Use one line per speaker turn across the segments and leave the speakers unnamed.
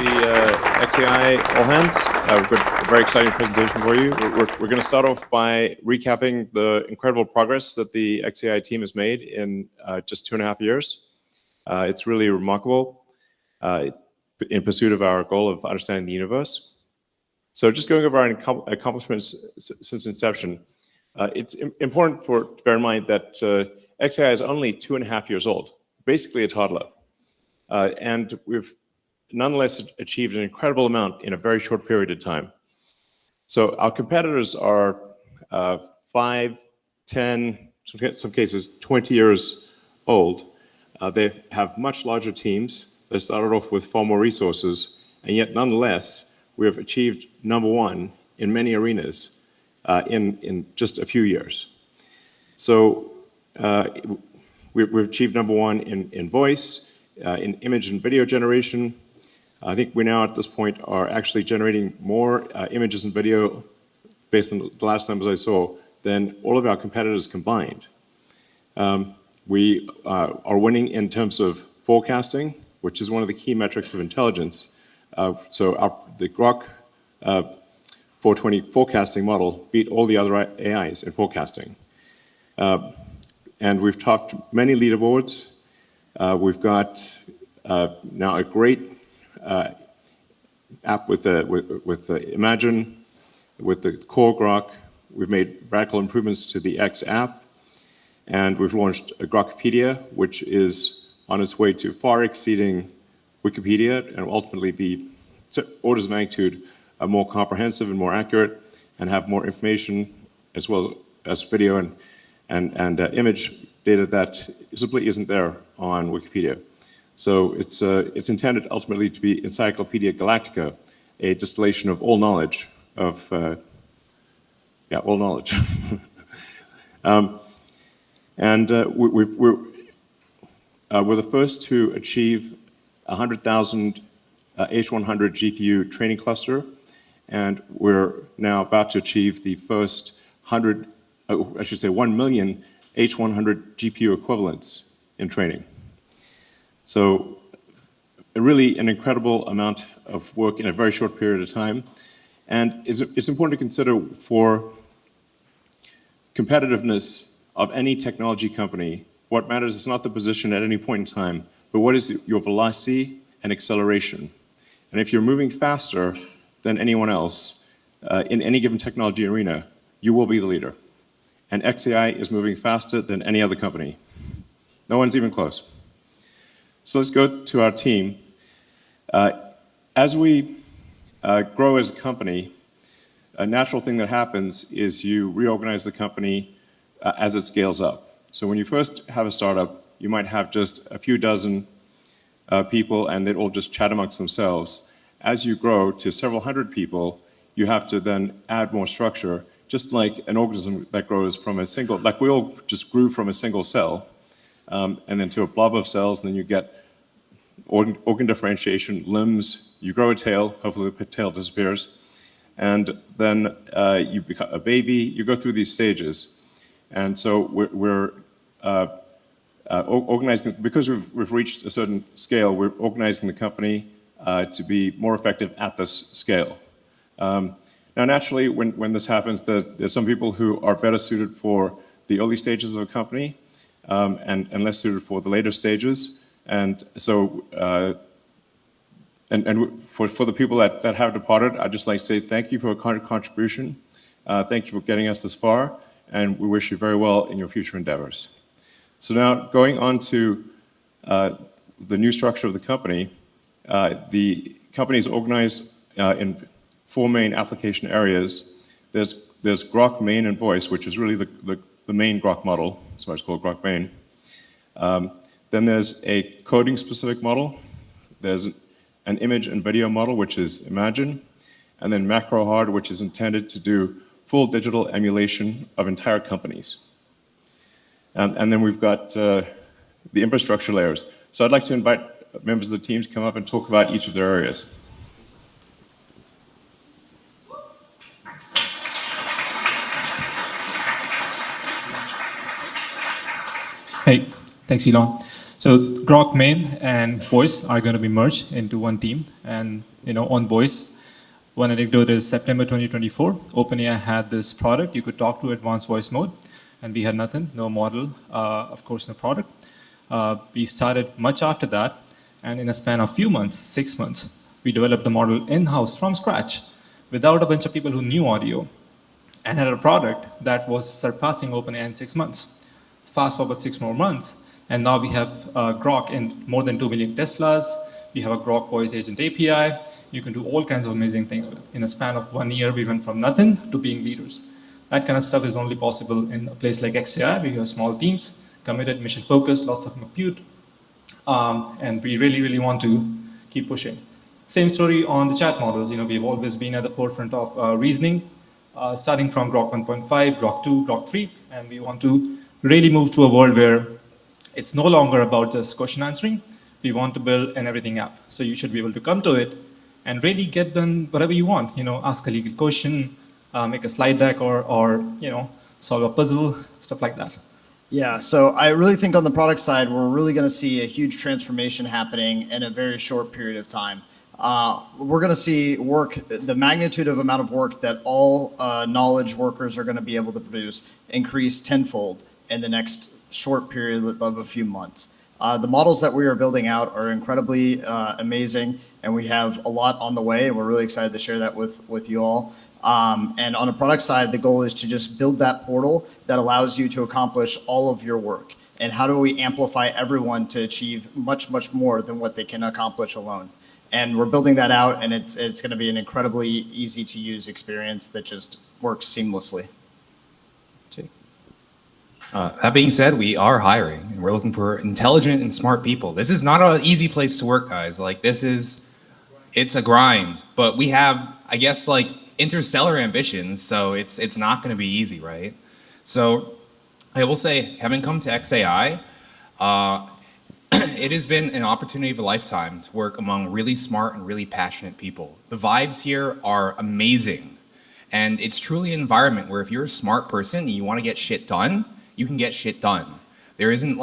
xAI All Hands. We've got a very exciting presentation for you. We're going to start off by recapping the incredible progress that the xAI team has made in just 2.5 years. It's really remarkable in pursuit of our goal of understanding the universe. So just going over our accomplishments since inception, it's important to bear in mind that xAI is only 2.5 years old, basically a toddler. And we've nonetheless achieved an incredible amount in a very short period of time. So our competitors are 5, 10, in some cases 20 years old. They have much larger teams. They started off with far more resources, and yet nonetheless, we have achieved #1 in many arenas in just a few years. So we've achieved #1 in voice, in image and video generation. I think we now at this point are actually generating more images and video based on the last numbers I saw than all of our competitors combined. We are winning in terms of forecasting, which is one of the key metrics of intelligence. The Grok 420 forecasting model beat all the other AIs in forecasting. And we've topped many leaderboards. We've got now a great app with Imagine, with the core Grok. We've made radical improvements to the X app, and we've launched a Grokopedia, which is on its way to far exceeding Wikipedia and will ultimately be orders of magnitude more comprehensive and more accurate, and have more information as well as video and image data that simply isn't there on Wikipedia. So it's intended ultimately to be Encyclopedia Galactica, a distillation of all knowledge all knowledge. We're the first to achieve 100,000 H100 GPU training cluster, and we're now about to achieve the first 1 million H100 GPU equivalents in training. So really an incredible amount of work in a very short period of time. And it's important to consider for competitiveness of any technology company, what matters is not the position at any point in time, but what is your velocity and acceleration. And if you're moving faster than anyone else in any given technology arena, you will be the leader. And xAI is moving faster than any other company. No one's even close. So let's go to our team. As we grow as a company, a natural thing that happens is you reorganize the company as it scales up. So when you first have a startup, you might have just a few dozen people and they'd all just chat amongst themselves. As you grow to several hundred people, you have to then add more structure, just like an organism that grows from a single, like we all just grew from a single cell, and then to a blob of cells, and then you get organ differentiation, limbs, you grow a tail, hopefully the tail disappears, and then you become a baby, you go through these stages. And so we're organizing, because we've reached a certain scale, we're organizing the company to be more effective at this scale. Now naturally, when this happens, there's some people who are better suited for the early stages of a company and less suited for the later stages. And so, for the people that have departed, I'd just like to say thank you for your contribution. Thank you for getting us this far, and we wish you very well in your future endeavors. So now, going on to the new structure of the company is organized in 4 main application areas. There's Grok main and voice, which is really the main Grok model, so it's called Grok main. Then there's a coding-specific model. There's an image and video model, which is Imagine. And then Macrohard, which is intended to do full digital emulation of entire companies. And then we've got the infrastructure layers. So I'd like to invite members of the team to come up and talk about each of their areas.
Hey, thanks, Elon. So Grok main and voice are going to be merged into one team. And on voice, one anecdote is September 2024, OpenAI had this product. You could talk to advanced voice mode, and we had nothing, no model, of course, no product. We started much after that, and in a span of few months, 6 months, we developed the model in-house from scratch without a bunch of people who knew audio, and had a product that was surpassing OpenAI in 6 months. Fast forward 6 more months, and now we have Grok in more than 2 million Teslas. We have a Grok voice agent API. You can do all kinds of amazing things with it. In a span of 1 year, we went from nothing to being leaders. That kind of stuff is only possible in a place like xAI, where you have small teams, committed, mission-focused, lots of compute, and we really, really want to keep pushing. Same story on the chat models. We've always been at the forefront of reasoning, starting from Grok 1.5, Grok 2, Grok 3, and we want to really move to a world where it's no longer about just question answering. We want to build an everything app. So you should be able to come to it and really get done whatever you want. Ask a legal question, make a slide deck, or solve a puzzle, stuff like that.
Yeah, so I really think on the product side, we're really going to see a huge transformation happening in a very short period of time. We're going to see the magnitude of amount of work that all knowledge workers are going to be able to produce increase tenfold in the next short period of a few months. The models that we are building out are incredibly amazing, and we have a lot on the way, and we're really excited to share that with you all. And on the product side, the goal is to just build that portal that allows you to accomplish all of your work. And how do we amplify everyone to achieve much, much more than what they can accomplish alone? And we're building that out, and it's going to be an incredibly easy to use experience that just works seamlessly.
That being said, we are hiring, and we're looking for intelligent and smart people. This is not an easy place to work, guys. It's a grind, but we have, I guess, interstellar ambitions, so it's not going to be easy, right? So I will say, having come to xAI, it has been an opportunity of a lifetime to work among really smart and really passionate people. The vibes here are amazing, and it's truly an environment where if you're a smart person and you want to get shit done, you can get shit done. There isn't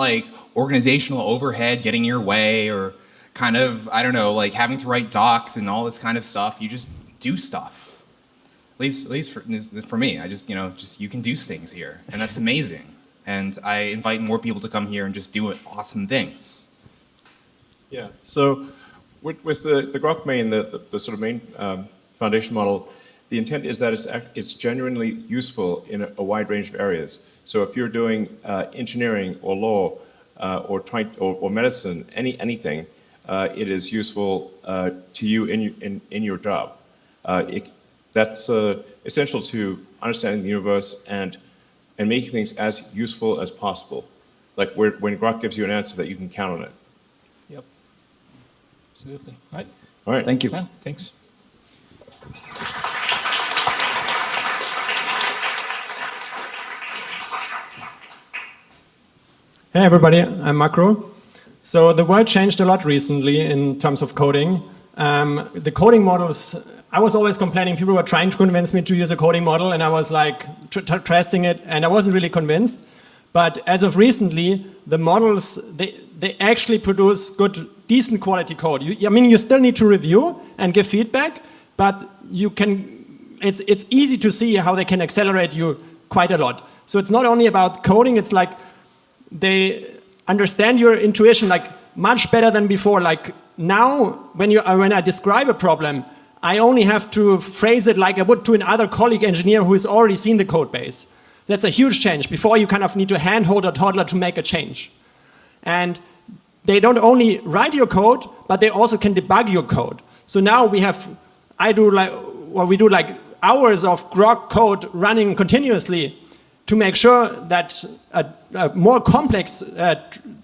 organizational overhead getting your way, or kind of, I don't know, having to write docs and all this kind of stuff. You just do stuff. At least for me, I just you can do things here, and that's amazing. And I invite more people to come here and just do awesome things.
Yeah. So with the Grok main, the sort of main foundation model, the intent is that it's genuinely useful in a wide range of areas. So if you're doing engineering or law or medicine, anything, it is useful to you in your job. That's essential to understanding the universe and making things as useful as possible. When Grok gives you an answer that you can count on it.
Yep. Absolutely.
All right.
Thank you.
Yeah, thanks.
Hey everybody, I'm Macro. So the world changed a lot recently in terms of coding. The coding models, I was always complaining, people were trying to convince me to use a coding model, and I was testing it, and I wasn't really convinced. But as of recently, the models, they actually produce good, decent quality code. You still need to review and give feedback, but it's easy to see how they can accelerate you quite a lot. So it's not only about coding, it's they understand your intuition much better than before. Now, when I describe a problem, I only have to phrase it like I would to another colleague engineer who has already seen the code base. That's a huge change. Before, you kind of need to handhold a toddler to make a change. And they don't only write your code, but they also can debug your code. So now we do hours of Grok code running continuously to make sure that a more complex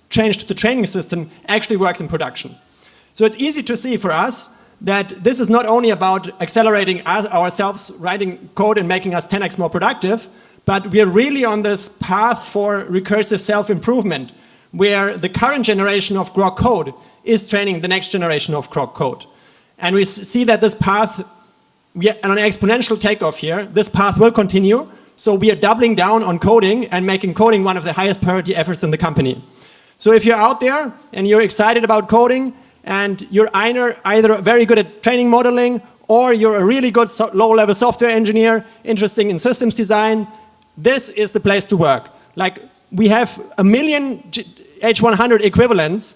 change to the training system actually works in production. So it's easy to see for us that this is not only about accelerating ourselves, writing code and making us 10x more productive, but we are really on this path for recursive self-improvement, where the current generation of Grok code is training the next generation of Grok code. And we see that this path, we are on an exponential takeoff here. This path will continue. So we are doubling down on coding and making coding one of the highest priority efforts in the company. So if you're out there and you're excited about coding and you're either very good at training modeling or you're a really good low-level software engineer interested in systems design, this is the place to work. Like, we have 1 million H100 equivalents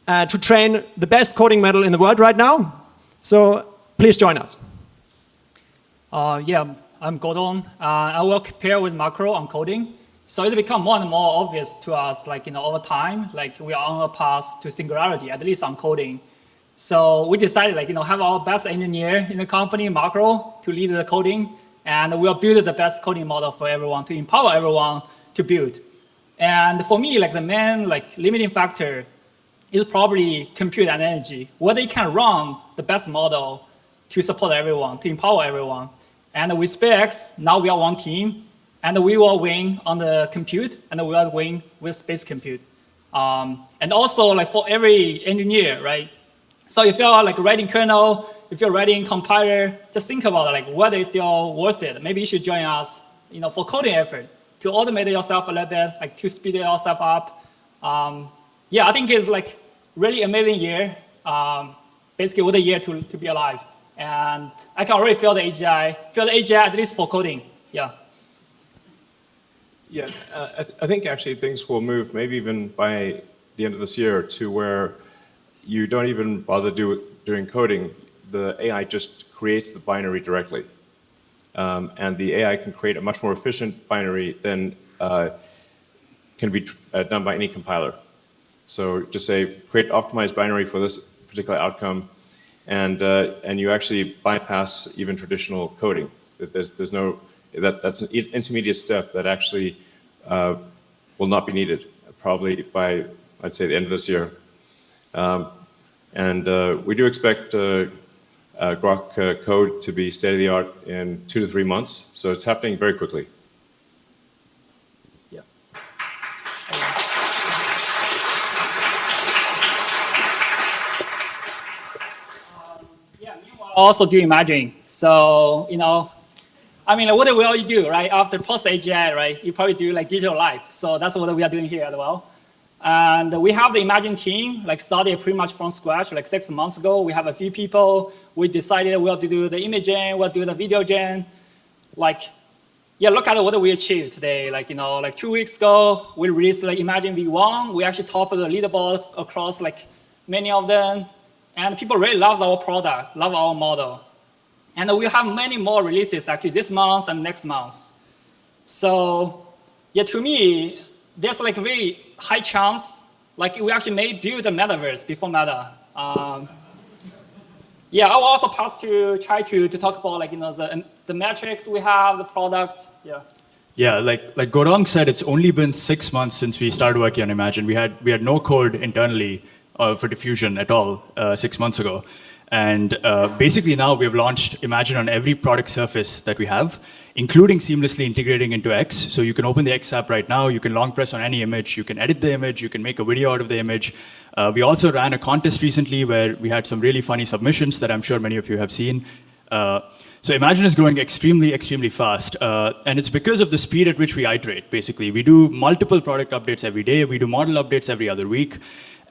to train the best coding model in the world right now. So please join us.
Yeah, I'm Gordon. I work pair with Macro on coding. So it become more and more obvious to us, like, over time, like we are on a path to singularity, at least on coding. So we decided, like, have our best engineer in the company, Macro, to lead the coding, and we'll build the best coding model for everyone to empower everyone to build. And for me, like, the main limiting factor is probably compute and energy, whether you can run the best model to support everyone, to empower everyone. And with SpaceX, now we are one team, and we will win on the compute, and we will win with space compute. And also, like, for every engineer, right? So if you're like writing kernel, if you're writing compiler, just think about like whether it's still worth it. Maybe you should join us, for coding effort, to automate yourself a little bit, like to speed yourself up. Yeah, I think it's like really amazing year. Basically, what a year to be alive. And I can already feel the AGI at least for coding. Yeah.
Yeah, I think actually things will move maybe even by the end of this year to where you don't even bother doing coding. The AI just creates the binary directly. And the AI can create a much more efficient binary than can be done by any compiler. So just say, create optimized binary for this particular outcome, and you actually bypass even traditional coding. There's no, that's an intermediate step that actually will not be needed, probably by, I'd say, the end of this year. And we do expect Grok code to be state-of-the-art in 2 to 3 months, so it's happening very quickly.
Yeah. Yeah, meanwhile, also do imagine. So, I mean, what will you do, right? After post-AGI, right? You probably do like digital life. So that's what we are doing here as well. And we have the Imagine team, like started pretty much from scratch, like 6 months ago. We have a few people. We decided we'll do the image gen, we'll do the video gen. Like, yeah, look at what we achieved today. Like, like 2 weeks ago, we released like Imagine V1. We actually topped the leaderboard across like many of them. And people really love our product, love our model. And we have many more releases actually this month and next month. So yeah, to me, there's like a very high chance, like we actually may build a metaverse before Meta. Yeah, I will also pass to try to talk about like, the metrics we have, the product, yeah.
Yeah, like Gorong said, it's only been 6 months since we started working on Imagine. We had no code internally for diffusion at all 6 months ago. And basically now we have launched Imagine on every product surface that we have, including seamlessly integrating into X. So you can open the X app right now, you can long press on any image, you can edit the image, you can make a video out of the image. We also ran a contest recently where we had some really funny submissions that I'm sure many of you have seen. So Imagine is growing extremely, extremely fast. And it's because of the speed at which we iterate, basically. We do multiple product updates every day, we do model updates every other week.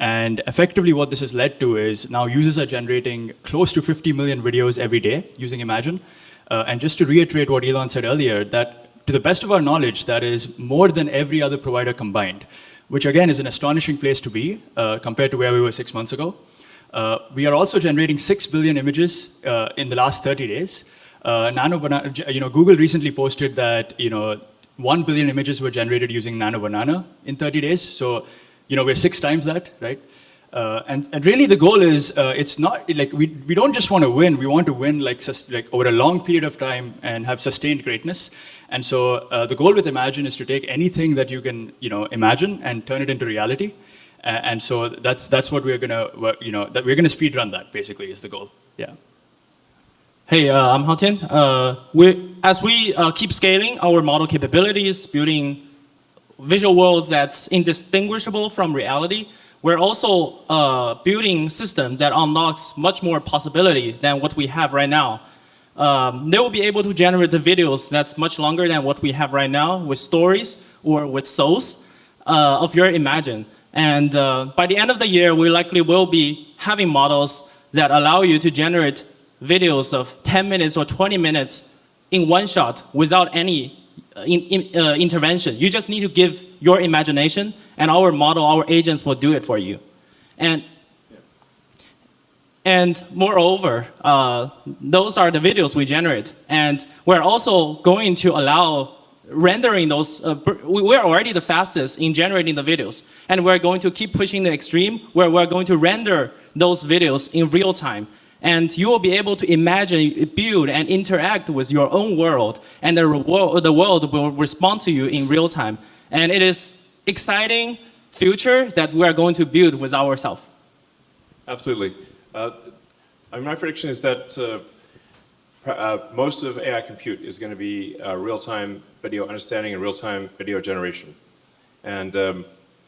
And effectively what this has led to is now users are generating close to 50 million videos every day using Imagine. And just to reiterate what Elon said earlier, that to the best of our knowledge, that is more than every other provider combined, which again is an astonishing place to be compared to where we were 6 months ago. We are also generating 6 billion images in the last 30 days. Google recently posted that 1 billion images were generated using Nano Banana in 30 days. So we're 6 times that, right? And really the goal is, it's not like we don't just want to win, we want to win like over a long period of time and have sustained greatness. And so the goal with Imagine is to take anything that you can imagine and turn it into reality. And so that's what we're gonna that we're gonna speed run that basically is the goal. Yeah.
Hey, I'm Hao Tian. As we keep scaling our model capabilities, building visual worlds that's indistinguishable from reality, we're also building systems that unlocks much more possibility than what we have right now. They will be able to generate the videos that's much longer than what we have right now with stories or with souls of your Imagine. And by the end of the year, we likely will be having models that allow you to generate videos of 10 minutes or 20 minutes in one shot without any intervention. You just need to give your imagination, and our model, our agents will do it for you. And moreover, those are the videos we generate. And we're also going to allow rendering those. We're already the fastest in generating the videos. And we're going to keep pushing the extreme where we're going to render those videos in real time. And you will be able to imagine, build, and interact with your own world. And the world will respond to you in real time. And it is exciting future that we are going to build with ourselves.
Absolutely. My prediction is that most of AI compute is going to be real-time video understanding and real-time video generation, and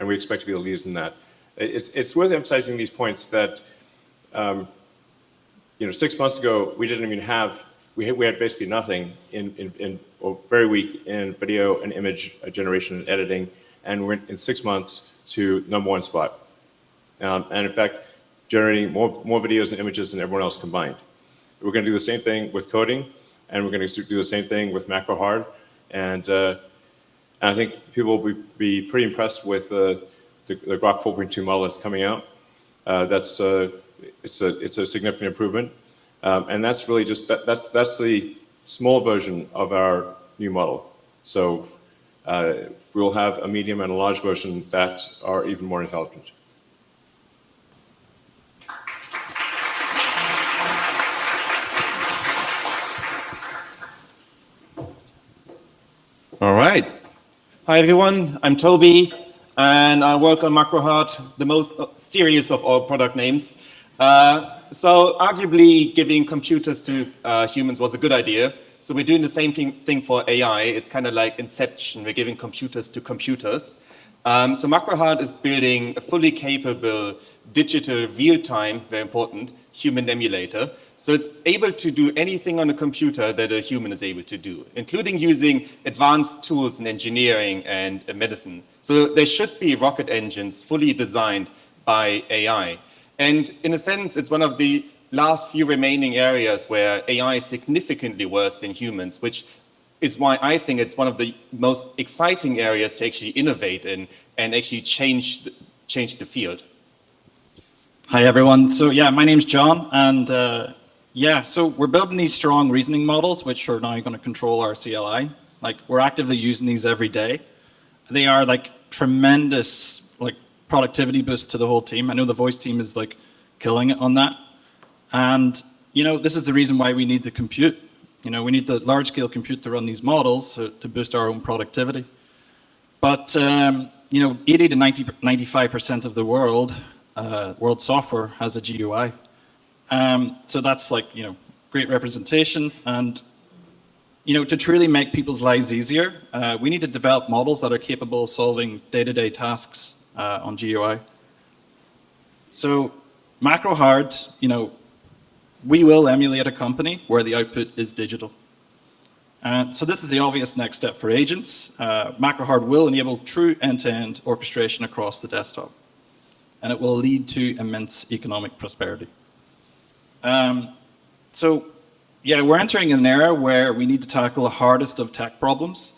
we expect to be the leaders in that. It's worth emphasizing these points that 6 months ago we didn't even have we had basically nothing or very weak in video and image generation and editing, and we're in 6 months to #1 spot, and in fact generating more videos and images than everyone else combined. We're going to do the same thing with coding, and we're going to do the same thing with Macrohard, and I think people will be pretty impressed with the Grok 4.2 model that's coming out. It's a significant improvement, and that's really just that's the small version of our new model. So we will have a medium and a large version that are even more intelligent.
All right. Hi, everyone. I'm Toby, and I work on Macrohard, the most serious of all product names. So arguably, giving computers to humans was a good idea. So we're doing the same thing for AI. It's kind of like Inception. We're giving computers to computers. So Macrohard is building a fully capable digital real-time, very important, human emulator. So it's able to do anything on a computer that a human is able to do, including using advanced tools in engineering and medicine. So there should be rocket engines fully designed by AI. And in a sense, it's one of the last few remaining areas where AI is significantly worse than humans, which is why I think it's one of the most exciting areas to actually innovate in and actually change the field.
Hi, everyone. So yeah, my name's John, and so we're building these strong reasoning models, which are now going to control our CLI. Like, we're actively using these every day. They are like tremendous productivity boost to the whole team. I know the voice team is like killing it on that. And this is the reason why we need the compute. We need the large-scale compute to run these models to boost our own productivity. But 80 to 95% of the world software has a GUI. So that's great representation. And to truly make people's lives easier, we need to develop models that are capable of solving day-to-day tasks on GUI. So Macrohard, we will emulate a company where the output is digital. So this is the obvious next step for agents. Macrohard will enable true end-to-end orchestration across the desktop, and it will lead to immense economic prosperity. We're entering an era where we need to tackle the hardest of tech problems,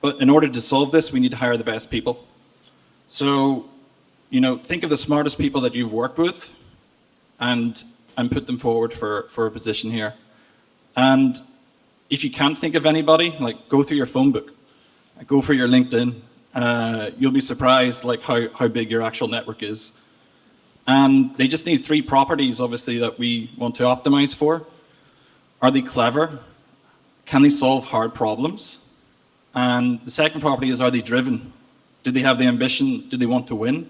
but in order to solve this, we need to hire the best people. So, think of the smartest people that you've worked with and put them forward for a position here. And if you can't think of anybody, go through your phone book, go for your LinkedIn. You'll be surprised how big your actual network is. And they just need 3 properties, obviously, that we want to optimize for. Are they clever? Can they solve hard problems? And the second property is, are they driven? Do they have the ambition? Do they want to win?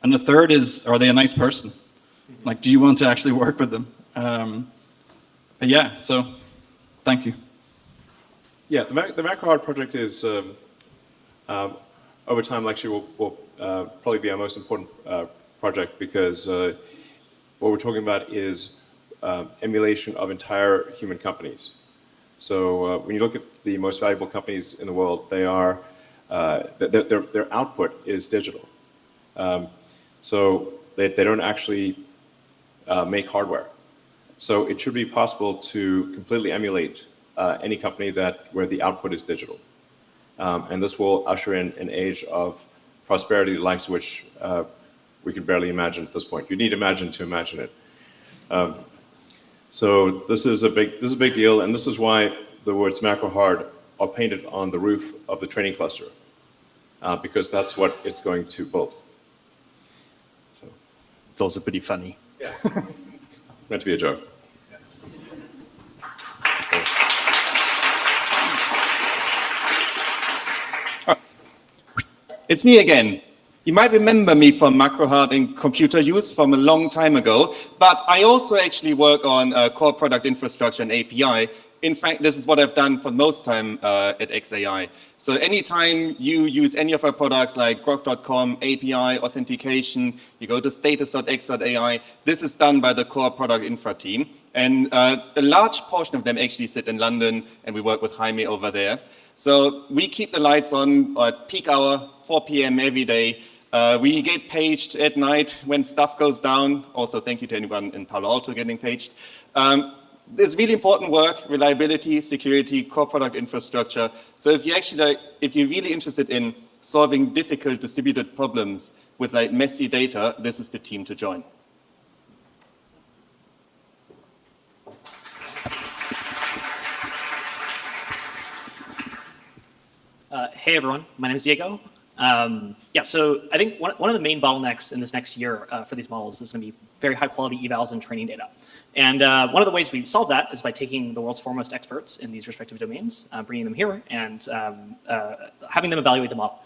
And the third is, are they a nice person? Do you want to actually work with them? So thank you.
Yeah, the Macrohard project is, over time, actually will probably be our most important project, because what we're talking about is emulation of entire human companies. So when you look at the most valuable companies in the world, they are their output is digital. So they don't actually make hardware. So it should be possible to completely emulate any company where the output is digital. And this will usher in an age of prosperity, the likes of which we can barely imagine at this point. You need imagine to imagine it. So this is a big deal, and this is why the words Macrohard are painted on the roof of the training cluster, because that's what it's going to build. So
It's also pretty funny.
yeah, it's meant to be a joke.
It's me again. You might remember me from Macrohard in computer use from a long time ago, but I also actually work on core product infrastructure and API. In fact, this is what I've done for most time at xAI. So anytime you use any of our products like grok.com, API, authentication, you go to status.x.ai, this is done by the core product infra team. And a large portion of them actually sit in London, and we work with Jaime over there. So we keep the lights on at peak hour, 4 p.m. every day. We get paged at night when stuff goes down. Also, thank you to anyone in Palo Alto getting paged. There's really important work, reliability, security, core product infrastructure. So if you're really interested in solving difficult distributed problems with like messy data, this is the team to join.
Hey everyone, my name is Diego. So I think one of the main bottlenecks in this next year for these models is going to be very high quality evals and training data. And one of the ways we solve that is by taking the world's foremost experts in these respective domains, bringing them here and having them evaluate the model.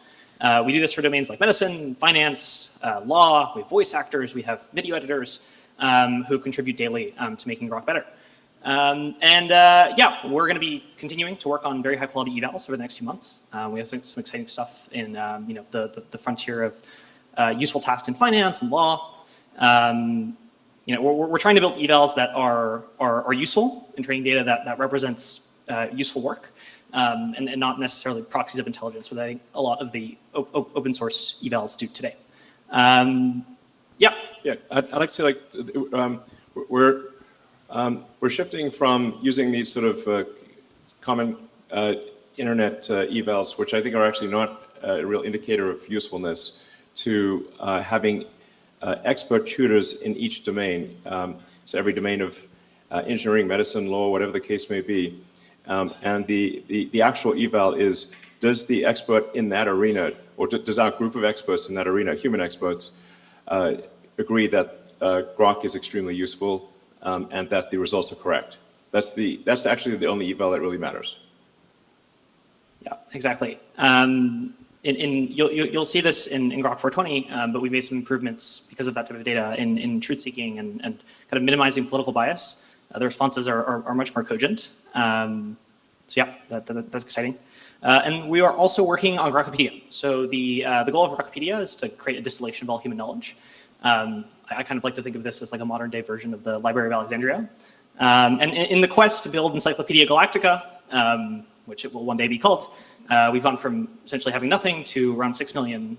We do this for domains like medicine, finance, law, we have voice actors, we have video editors who contribute daily to making Grok better. We're going to be continuing to work on very high quality evals over the next few months. We have some exciting stuff in the frontier of useful tasks in finance and law. We're trying to build evals that are useful in training data that represents useful work and not necessarily proxies of intelligence, which I think a lot of the open source evals do today.
I'd like to say we're shifting from using these sort of common internet evals, which I think are actually not a real indicator of usefulness, to having expert tutors in each domain. So every domain of engineering, medicine, law, whatever the case may be. And the actual eval is, does the expert in that arena, or does our group of experts in that arena, human experts, agree that Grok is extremely useful and that the results are correct? That's actually the only eval that really matters.
Yeah, exactly. You'll see this in Grok 420, but we made some improvements because of that type of data in truth seeking and kind of minimizing political bias. The responses are much more cogent. That's exciting. And we are also working on Grokopedia. So the goal of Grokopedia is to create a distillation of all human knowledge. I kind of like to think of this as like a modern day version of the Library of Alexandria. And in the quest to build Encyclopedia Galactica, which it will one day be called, we've gone from essentially having nothing to around 6 million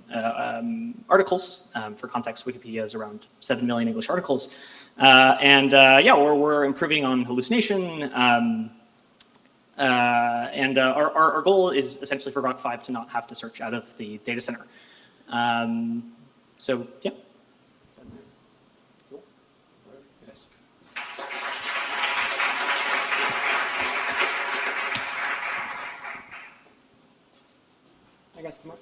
articles. For context, Wikipedia is around 7 million English articles. We're improving on hallucination. Our goal is essentially for Grok 5 to not have to search out of the data center. I guess come up.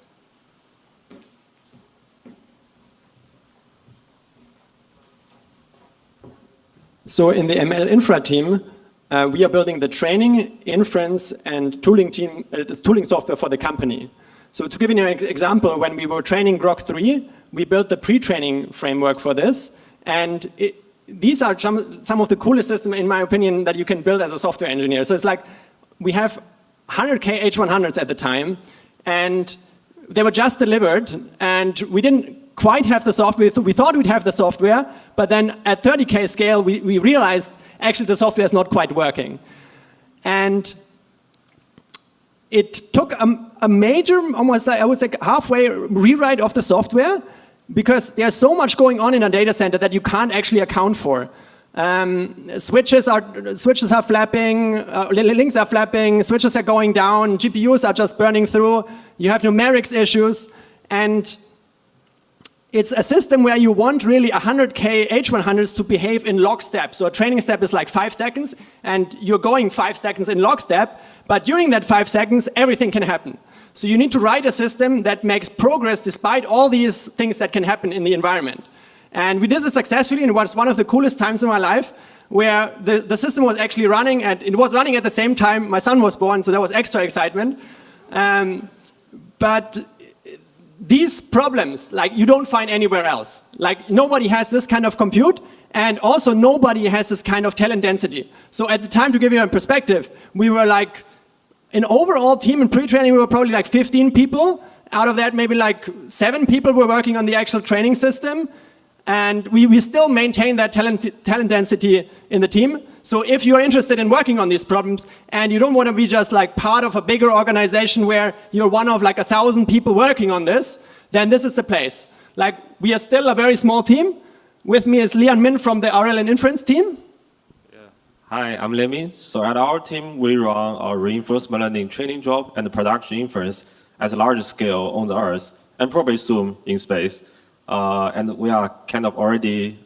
So in the ML infra team, we are building the training, inference, and tooling team, tooling software for the company. So to give you an example, when we were training Grok 3, we built the pre-training framework for this. And these are some of the coolest systems, in my opinion, that you can build as a software engineer. So it's like we have 100K H100s at the time, and they were just delivered, and we didn't quite have the software. We thought we'd have the software, but then at 30K scale, we realized actually the software is not quite working. And it took a major, almost I would say halfway rewrite of the software, because there's so much going on in a data center that you can't actually account for. Switches are flapping, links are flapping, switches are going down, GPUs are just burning through, you have numerics issues, and it's a system where you want really 100K H100s to behave in lockstep. So a training step is like 5 seconds, and you're going 5 seconds in lockstep, but during that 5 seconds, everything can happen. So you need to write a system that makes progress despite all these things that can happen in the environment. And we did this successfully, and it was one of the coolest times in my life, where the system was actually running, and it was running at the same time my son was born, so there was extra excitement. But these problems, like, you don't find anywhere else. Like, nobody has this kind of compute, and also nobody has this kind of talent density. So at the time, to give you a perspective, we were like, an overall team in pre-training, we were probably like 15 people. Out of that, maybe like 7 people were working on the actual training system. And we still maintain that talent density in the team. So if you're interested in working on these problems, and you don't want to be just like part of a bigger organization where you're one of like 1,000 people working on this, then this is the place. Like, we are still a very small team. With me is Lian Min from the RL and Inference team.
Hi, I'm Lian. So at our team, we run our reinforcement learning training job and production inference at a large scale on the Earth, and probably soon in space. And we are kind of already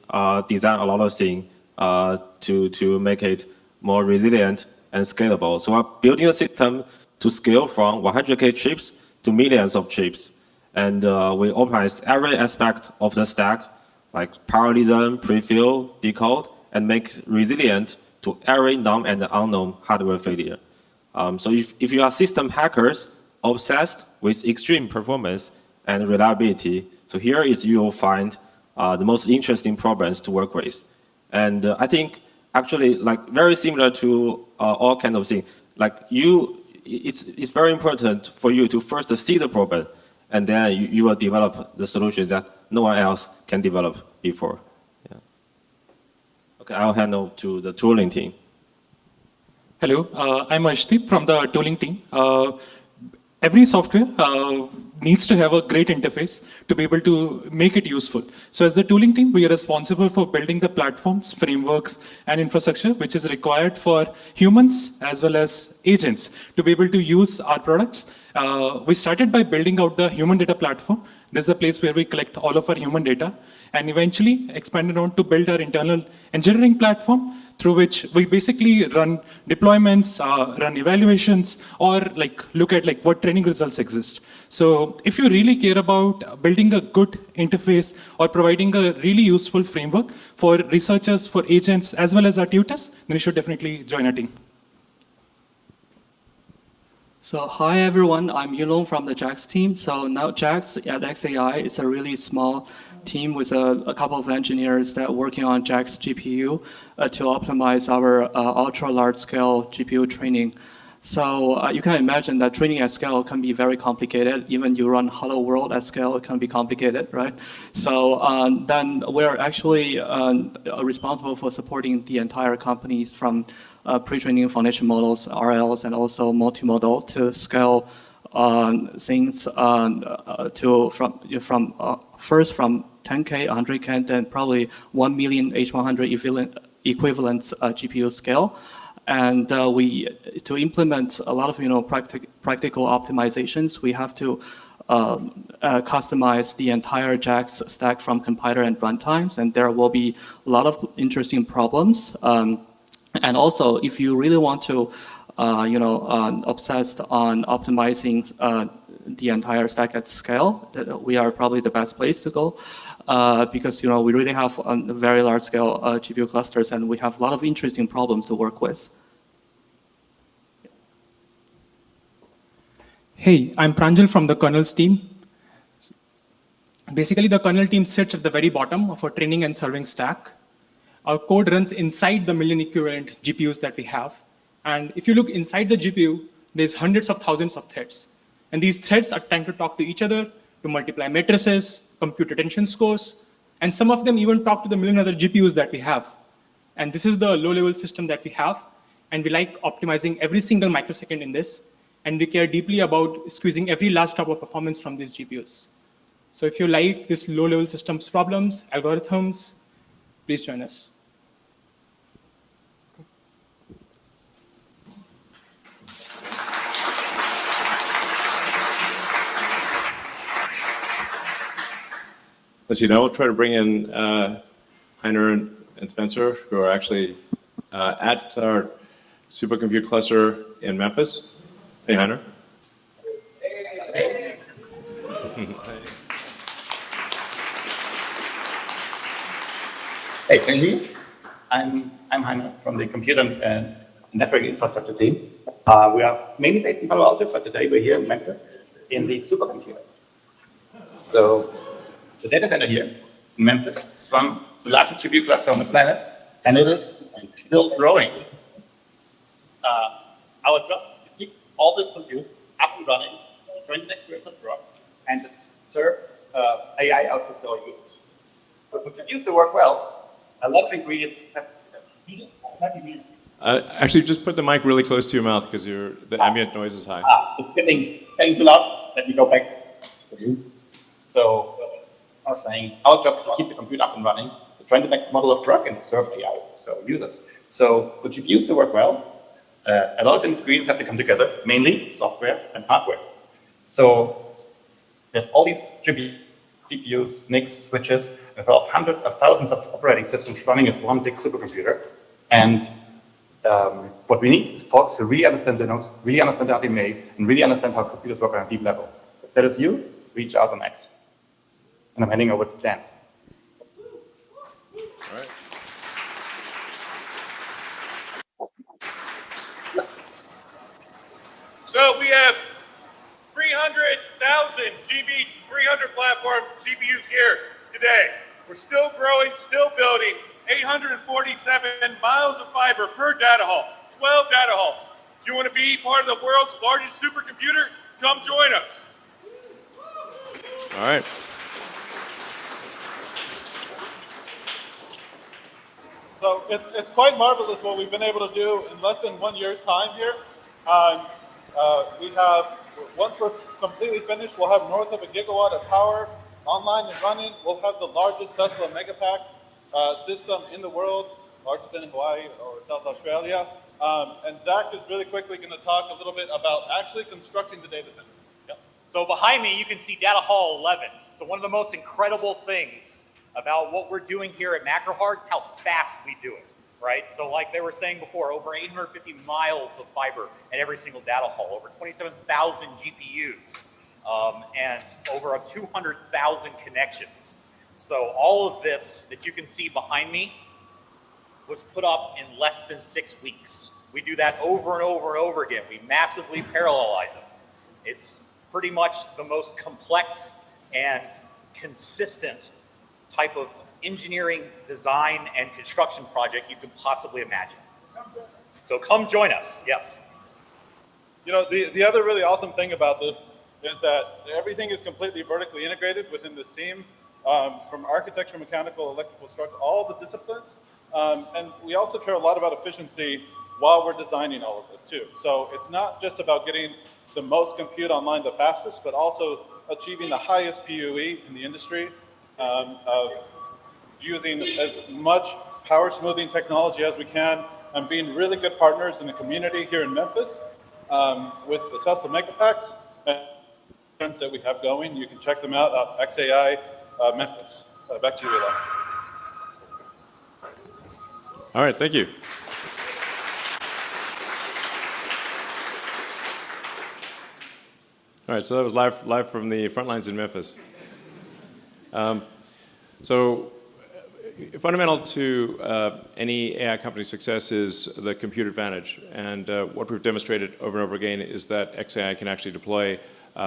design a lot of things to make it more resilient and scalable. So we're building a system to scale from 100K chips to millions of chips. And we optimize every aspect of the stack, like parallelism, prefill, decode, and make it resilient to every known and unknown hardware failure. So if you are system hackers obsessed with extreme performance and reliability, so here is you'll find the most interesting problems to work with. And I think actually, like, very similar to all kind of things, like it's very important for you to first see the problem, and then you will develop the solutions that no one else can develop before. Yeah. Okay, I'll hand over to the tooling team.
Hello, I'm Ashdeep from the tooling team. Every software needs to have a great interface to be able to make it useful. So as the tooling team, we are responsible for building the platforms, frameworks, and infrastructure which is required for humans as well as agents to be able to use our products. We started by building out the human data platform. This is a place where we collect all of our human data, and eventually expanded on to build our internal engineering platform, through which we basically run deployments, run evaluations, or like look at like what training results exist. So if you really care about building a good interface or providing a really useful framework for researchers, for agents, as well as our tutors, then you should definitely join our team.
So hi everyone, I'm Yulong from the JAX team. So now JAX at xAI is a really small team with a couple of engineers that are working on JAX GPU to optimize our ultra large scale GPU training. So you can imagine that training at scale can be very complicated. Even you run Hello World at scale, it can be complicated, right? So then we're actually responsible for supporting the entire companies from pre-training foundation models, RLs, and also multimodal to scale things first from 10K, 100K, and then probably 1 million H100 equivalent GPU scale. And to implement a lot of practical optimizations, we have to customize the entire JAX stack from compiler and runtimes, and there will be a lot of interesting problems. And also, if you really want to, obsessed on optimizing the entire stack at scale, we are probably the best place to go, because we really have very large scale GPU clusters, and we have a lot of interesting problems to work with.
Hey, I'm Pranjal from the kernels team. Basically, the kernel team sits at the very bottom of our training and serving stack. Our code runs inside the million equivalent GPUs that we have. And if you look inside the GPU, there's hundreds of thousands of threads. And these threads are trying to talk to each other, to multiply matrices, compute attention scores, and some of them even talk to the million other GPUs that we have. And this is the low-level system that we have. And we like optimizing every single microsecond in this. And we care deeply about squeezing every last drop of performance from these GPUs.
So if you like this low-level systems problems, algorithms, please join us.
Let's see, now we'll try to bring in Heiner and Spencer, who are actually at our supercompute cluster in Memphis. Hey, Heiner.
Hey, can you hear me? I'm Heiner from the Computer and Network Infrastructure team. We are mainly based in Palo Alto, but today we're here in Memphis in the supercomputer. So the data center here in Memphis is the largest GPU cluster on the planet, and it is still growing. Our job is to keep all this compute up and running, train the next version of Grok, and to serve AI outputs to our users. But for GPUs to work well, a lot of ingredients have to be
Actually, just put the mic really close to your mouth because the ambient noise is high.
It's getting too loud. Let me go back to you. So I was saying, our job is to keep the compute up and running, to train the next model of Grok, and to serve AI, so users. So for GPUs to work well, a lot of ingredients have to come together, mainly software and hardware. So there's all these GPUs, CPUs, NICs, switches, and hundreds of thousands of operating systems running as one big supercomputer. And what we need is folks who really understand Linux, really understand RDMA, and really understand how computers work on a deep level. If that is you, reach out on X. And I'm handing over to Dan.
All right.
So we have 300,000 GB300 platform CPUs here today. We're still growing, still building. 847 miles of fiber per data hall, 12 data halls. If you want to be part of the world's largest supercomputer, come join us.
All right.
So it's quite marvelous what we've been able to do in less than 1 year's time here. We have, once we're completely finished, we'll have north of 1 gigawatt of power online and running. We'll have the largest Tesla Megapack system in the world, larger than in Hawaii or South Australia. And Zach is really quickly going to talk a little bit about actually constructing the data center.
Yep. So behind me, you can see Data Hall 11. So one of the most incredible things about what we're doing here at Macrohard is how fast we do it, right? So like they were saying before, over 850 miles of fiber at every single data hall, over 27,000 GPUs, and over 200,000 connections. So all of this that you can see behind me was put up in less than 6 weeks. We do that over and over and over again. We massively parallelize it. It's pretty much the most complex and consistent type of engineering, design, and construction project you could possibly imagine. So come join us, yes.
You know, the other really awesome thing about this is that everything is completely vertically integrated within this team. From architecture, mechanical, electrical, structural, all the disciplines. And we also care a lot about efficiency while we're designing all of this too. So it's not just about getting the most compute online the fastest, but also achieving the highest PUE in the industry of using as much power smoothing technology as we can and being really good partners in the community here in Memphis with the Tesla Megapacks and that we have going. You can check them out at xAI Memphis. Back to you, Elon.
All right, thank you. All right, so that was live from the front lines in Memphis. So fundamental to any AI company success is the compute advantage. And what we've demonstrated over and over again is that xAI can actually deploy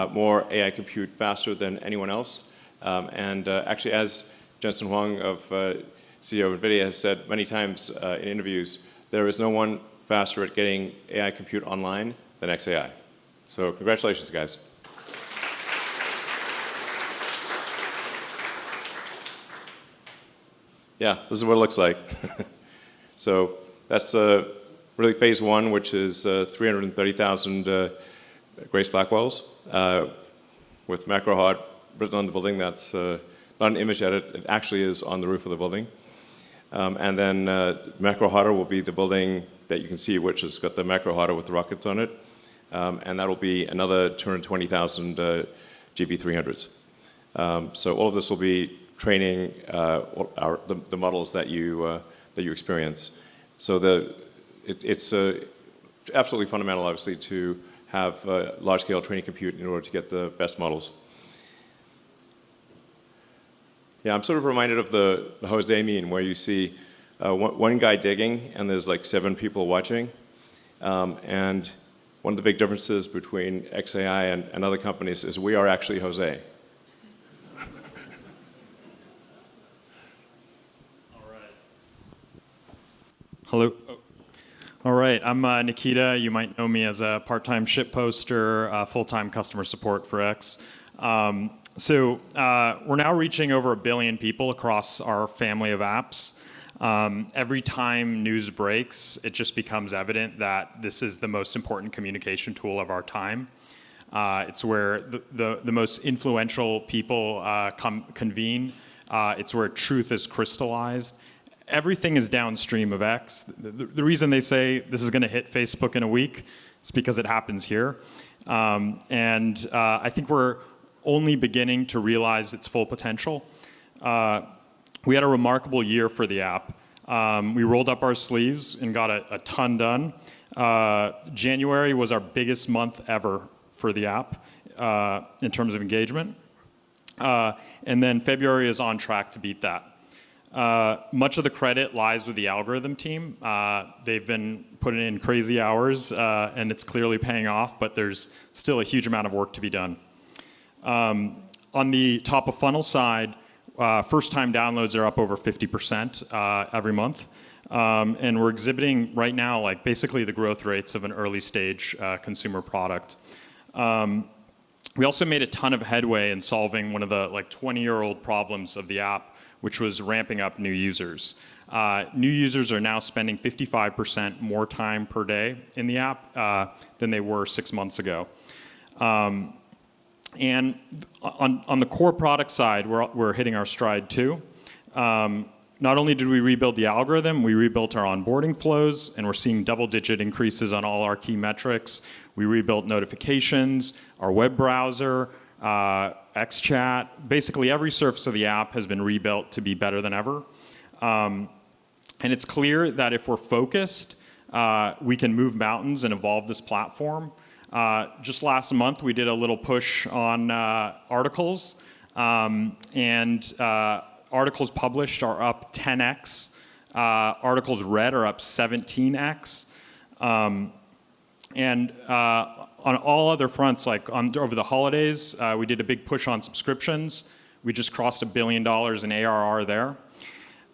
more AI compute faster than anyone else. Actually, as Jensen Huang, CEO of NVIDIA, has said many times in interviews, there is no one faster at getting AI compute online than xAI. So congratulations, guys. Yeah, this is what it looks like. So that's really phase one, which is 330,000 Grace Blackwells with Macrohard written on the building. That's not an image edit. It actually is on the roof of the building. And then Macrohard will be the building that you can see, which has got the Macrohard with the rockets on it. And that'll be another 220,000 GB300s. So all of this will be training the models that you experience. So it's absolutely fundamental, obviously, to have large-scale training compute in order to get the best models. Yeah, I'm sort of reminded of the Jose meme where you see one guy digging and there's like 7 people watching. And one of the big differences between xAI and other companies is we are actually Jose.
Hello. All right, I'm Nikita. You might know me as a part-time ship poster, full-time customer support for X. So we're now reaching over 1 billion people across our family of apps. Every time news breaks, it just becomes evident that this is the most important communication tool of our time. It's where the most influential people convene. It's where truth is crystallized. Everything is downstream of X. The reason they say this is going to hit Facebook in a week is because it happens here. And I think we're only beginning to realize its full potential. We had a remarkable year for the app. We rolled up our sleeves and got a ton done. January was our biggest month ever for the app in terms of engagement. And then February is on track to beat that. Much of the credit lies with the algorithm team. They've been putting in crazy hours, and it's clearly paying off, but there's still a huge amount of work to be done. On the top of funnel side, first-time downloads are up over 50% every month. And we're exhibiting right now like basically the growth rates of an early-stage consumer product. We also made a ton of headway in solving one of the like 20-year-old problems of the app, which was ramping up new users. New users are now spending 55% more time per day in the app than they were 6 months ago. And on the core product side, we're hitting our stride too. Not only did we rebuild the algorithm, we rebuilt our onboarding flows, and we're seeing double-digit increases on all our key metrics. We rebuilt notifications, our web browser, xChat. Basically, every surface of the app has been rebuilt to be better than ever. And it's clear that if we're focused, we can move mountains and evolve this platform. Just last month, we did a little push on articles, and articles published are up 10x. Articles read are up 17x. And on all other fronts, like over the holidays, we did a big push on subscriptions. We just crossed $1 billion in ARR there.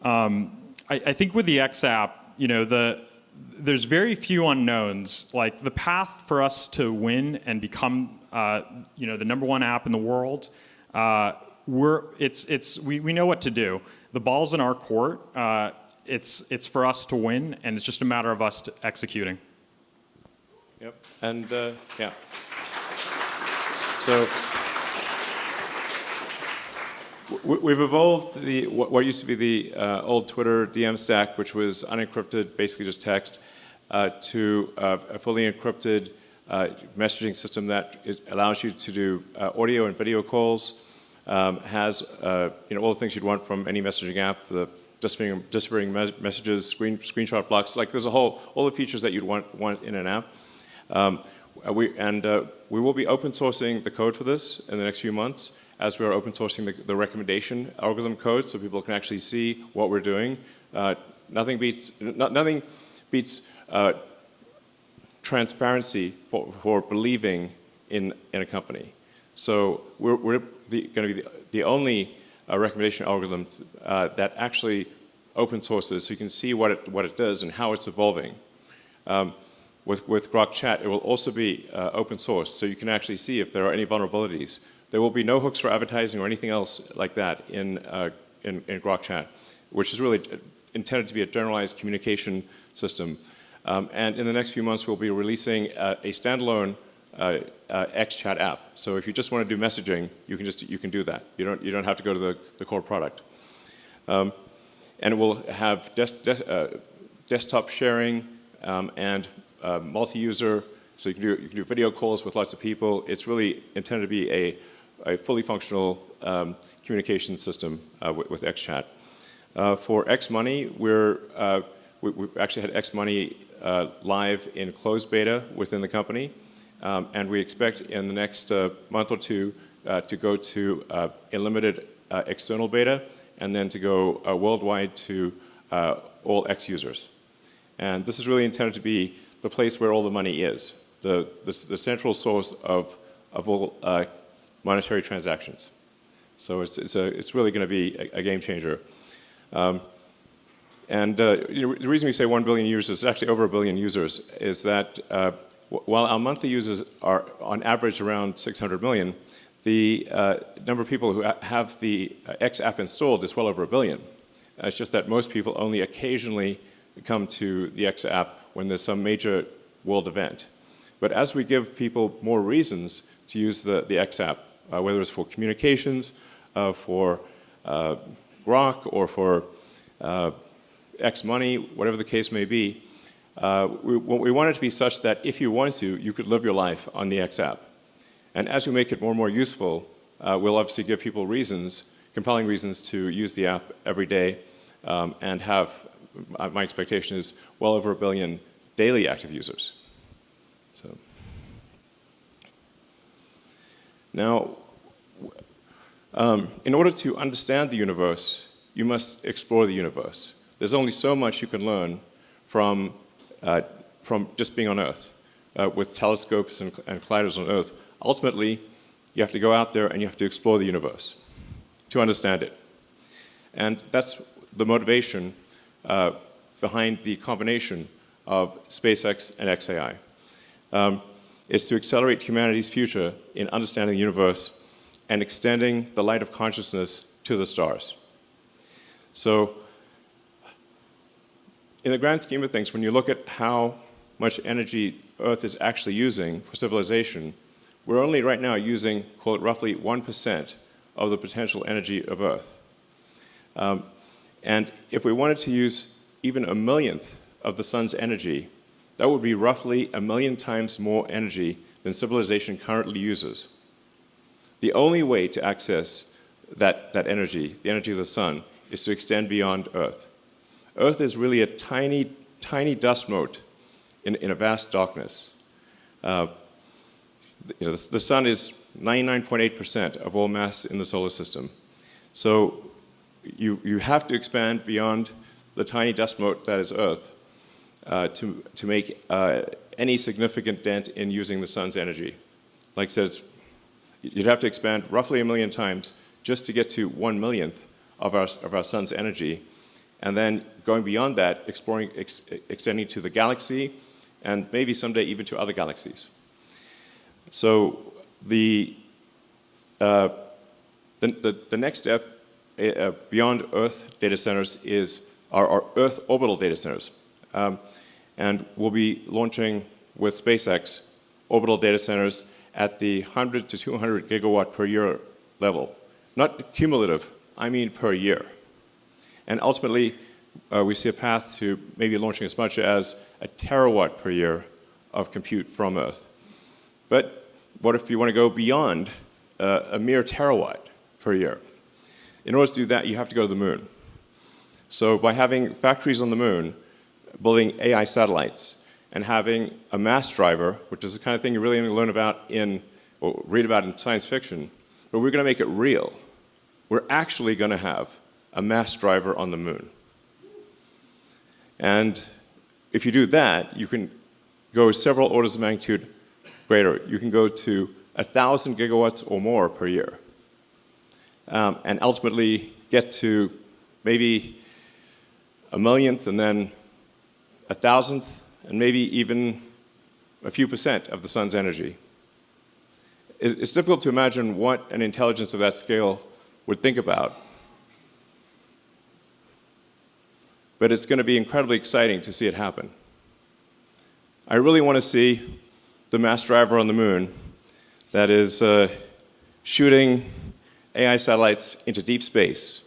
I think with the X app, you know, there's very few unknowns. Like the path for us to win and become, you know, the #1 app in the world, we know what to do. The ball's in our court. It's for us to win, and it's just a matter of us executing.
Yep, and yeah. So we've evolved what used to be the old Twitter DM stack, which was unencrypted, basically just text, to a fully encrypted messaging system that allows you to do audio and video calls, has you know, all the things you'd want from any messaging app, the disappearing messages, screenshot blocks. Like there's all the features that you'd want in an app. We will be open sourcing the code for this in the next few months, as we are open sourcing the recommendation algorithm code, so people can actually see what we're doing. Nothing beats transparency for believing in a company. So we're going to be the only recommendation algorithm that actually open sources, so you can see what it does and how it's evolving. With Grok Chat, it will also be open source, so you can actually see if there are any vulnerabilities. There will be no hooks for advertising or anything else like that in Grok Chat, which is really intended to be a generalized communication system. And in the next few months, we'll be releasing a standalone xChat app. So if you just want to do messaging, you can do that. You don't have to go to the core product. And it will have desktop sharing and multi-user. So you can do video calls with lots of people. It's really intended to be a fully functional communication system with xChat. For xMoney, we actually had xMoney live in closed beta within the company, and we expect in the next month or two to go to a limited external beta, and then to go worldwide to all X users. And this is really intended to be the place where all the money is, the central source of all monetary transactions. So it's really going to be a game changer. The reason we say 1 billion users, it's actually over 1 billion users, is that while our monthly users are on average around 600 million, the number of people who have the X app installed is well over 1 billion. It's just that most people only occasionally come to the X app when there's some major world event. But as we give people more reasons to use the X app, whether it's for communications, for Grok, or for xMoney, whatever the case may be, we want it to be such that if you want to, you could live your life on the X app. And as we make it more and more useful, we'll obviously give people reasons, compelling reasons to use the app every day and have, my expectation is, well over 1 billion daily active users. So now, in order to understand the universe, you must explore the universe. There's only so much you can learn from just being on Earth, with telescopes and colliders on Earth. Ultimately, you have to go out there and you have to explore the universe to understand it. And that's the motivation behind the combination of SpaceX and xAI, is to accelerate humanity's future in understanding the universe and extending the light of consciousness to the stars. So, in the grand scheme of things, when you look at how much energy Earth is actually using for civilization, we're only right now using, quote, roughly 1% of the potential energy of Earth. And if we wanted to use even 1/1,000,000th of the sun's energy, that would be roughly 1,000,000 times more energy than civilization currently uses. The only way to access that energy, the energy of the sun, is to extend beyond Earth. Earth is really a tiny, tiny dust mote in a vast darkness. The sun is 99.8% of all mass in the solar system. So you have to expand beyond the tiny dust mote that is Earth to make any significant dent in using the sun's energy. Like I said, you'd have to expand roughly 1,000,000 times just to get to 1/1,000,000th of our sun's energy, and then going beyond that, extending to the galaxy, and maybe someday even to other galaxies. So the next step beyond Earth data centers is our Earth orbital data centers, and we'll be launching with SpaceX orbital data centers at the 100 to 200 gigawatt per year level, not cumulative. I mean per year. And ultimately, we see a path to maybe launching as much as 1 terawatt per year of compute from Earth. But what if you want to go beyond a mere terawatt per year? In order to do that, you have to go to the moon. So by having factories on the moon, building AI satellites, and having a mass driver, which is the kind of thing you really only learn about or read about in science fiction, but we're going to make it real. We're actually going to have a mass driver on the moon. And if you do that, you can go several orders of magnitude greater. You can go to 1,000 gigawatts or more per year, and ultimately get to maybe 1,000,000th and then 1,000th and maybe even a few % of the sun's energy. It's difficult to imagine what an intelligence of that scale would think about. But it's going to be incredibly exciting to see it happen. I really want to see the mass driver on the moon that is shooting AI satellites into deep space.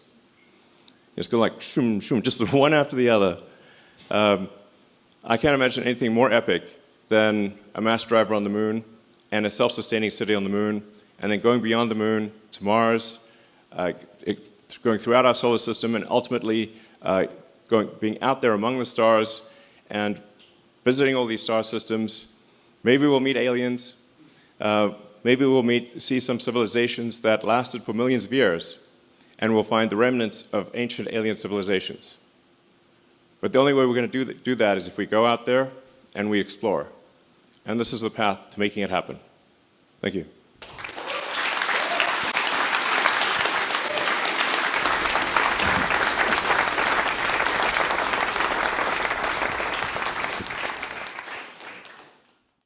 It's going like shoom, shoom, just one after the other. I can't imagine anything more epic than a mass driver on the moon and a self-sustaining city on the moon, and then going beyond the moon to Mars, going throughout our solar system, and ultimately being out there among the stars and visiting all these star systems. Maybe we'll meet aliens. Maybe we'll see some civilizations that lasted for millions of years, and we'll find the remnants of ancient alien civilizations. But the only way we're going to do that is if we go out there and we explore. And this is the path to making it happen. Thank you.